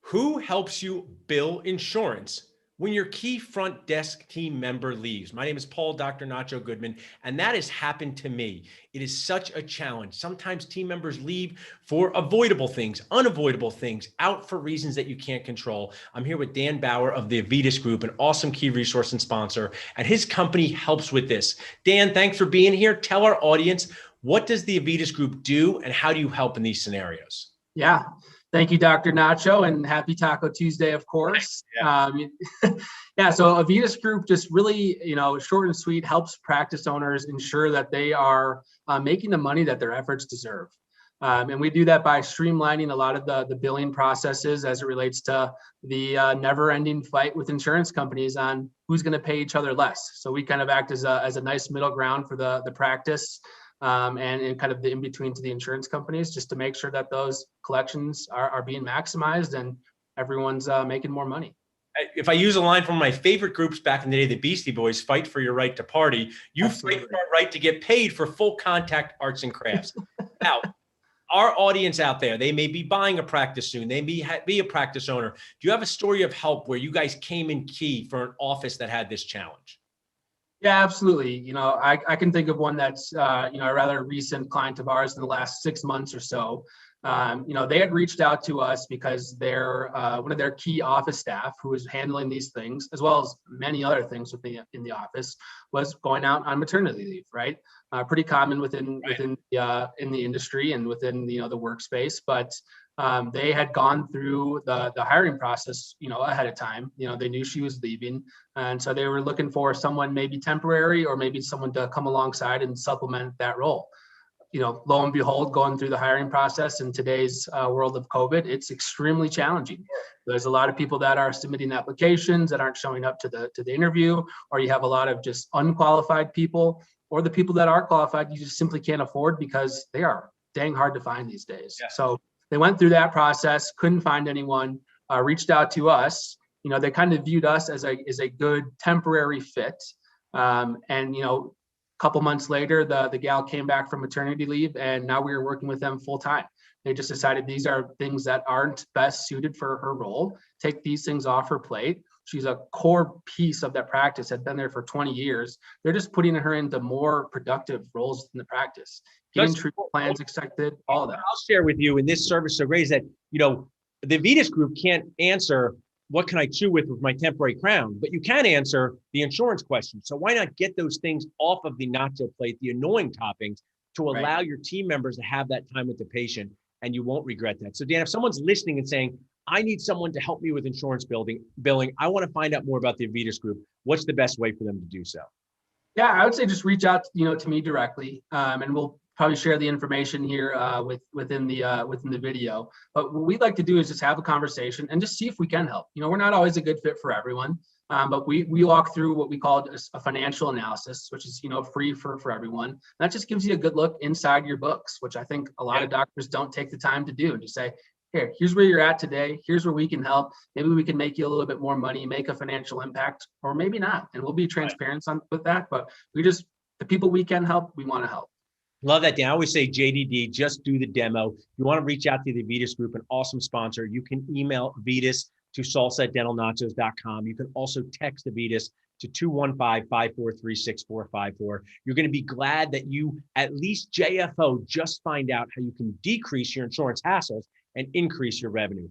Who helps you bill insurance when your key front desk team member leaves? My name is Paul Dr. Nacho Goodman, and that has happened to me. It is such a challenge. Sometimes team members leave for avoidable things, unavoidable things, out for reasons that you can't control. I'm here with Dan Bauer of the Avitas Group, an awesome key resource and sponsor, and his company helps with this. Dan, thanks for being here. Tell our audience, what does the Avitas Group do, and how do you help in these scenarios? Yeah. Thank you, Dr. Nacho, and happy Taco Tuesday, of course. Yeah. Yeah, so Avitas Group just really, short and sweet, helps practice owners ensure that they are making the money that their efforts deserve. And we do that by streamlining a lot of the billing processes as it relates to the never-ending fight with insurance companies on who's going to pay each other less. So we kind of act as a nice middle ground for the practice. And kind of the in-between to the insurance companies, just to make sure that those collections are being maximized and everyone's making more money. If I use a line from my favorite groups back in the day, the Beastie Boys, fight for your right to party. You Absolutely. fight for our right to get paid for full contact arts and crafts. Now, our audience out there, they may be buying a practice soon. They may be a practice owner. Do you have a story of help where you guys came in key for an office that had this challenge? Yeah, absolutely. I can think of one that's, a rather recent client of ours in the last 6 months or so. They had reached out to us because their one of their key office staff who was handling these things, as well as many other things in the office, was going out on maternity leave, right? Pretty common within in the industry and within the workspace, but they had gone through the hiring process, ahead of time. They knew she was leaving, and so they were looking for someone maybe temporary or maybe someone to come alongside and supplement that role. Lo and behold, going through the hiring process in today's world of COVID, it's extremely challenging. There's a lot of people that are submitting applications that aren't showing up to the interview, or you have a lot of just unqualified people, or the people that are qualified you just simply can't afford because they are dang hard to find these days. Yeah. So they went through that process, couldn't find anyone, reached out to us. They kind of viewed us as a good temporary fit. And a couple months later, the gal came back from maternity leave, and now we are working with them full time. They just decided these are things that aren't best suited for her role. Take these things off her plate. She's a core piece of that practice, had been there for 20 years. They're just putting her into more productive roles in the practice. Getting treatment plans accepted, all of that. I'll share with you in this service so great is that, the Avitas Group can't answer what can I chew with my temporary crown, but you can answer the insurance question. So why not get those things off of the nacho plate, the annoying toppings, to allow your team members to have that time with the patient, and you won't regret that. So Dan, if someone's listening and saying, I need someone to help me with insurance billing, I want to find out more about the Avitas Group, what's the best way for them to do so? Yeah, I would say just reach out, to me directly, and we'll probably share the information here within the video. But what we'd like to do is just have a conversation and just see if we can help. We're not always a good fit for everyone, but we walk through what we call a financial analysis, which is free for everyone. And that just gives you a good look inside your books, which I think a lot of doctors don't take the time to do, and just say, here's where you're at today. Here's where we can help. Maybe we can make you a little bit more money, make a financial impact, or maybe not. And we'll be transparent with that. But the people we can help, we want to help. Love that, Dan. I always say JDD, just do the demo. You want to reach out to the Avitas Group, an awesome sponsor. You can email Avitas to salsa@dentalnachos.com. You can also text Avitas to 215-543-6454. You're going to be glad that you, at least JFO, just find out how you can decrease your insurance hassles and increase your revenue.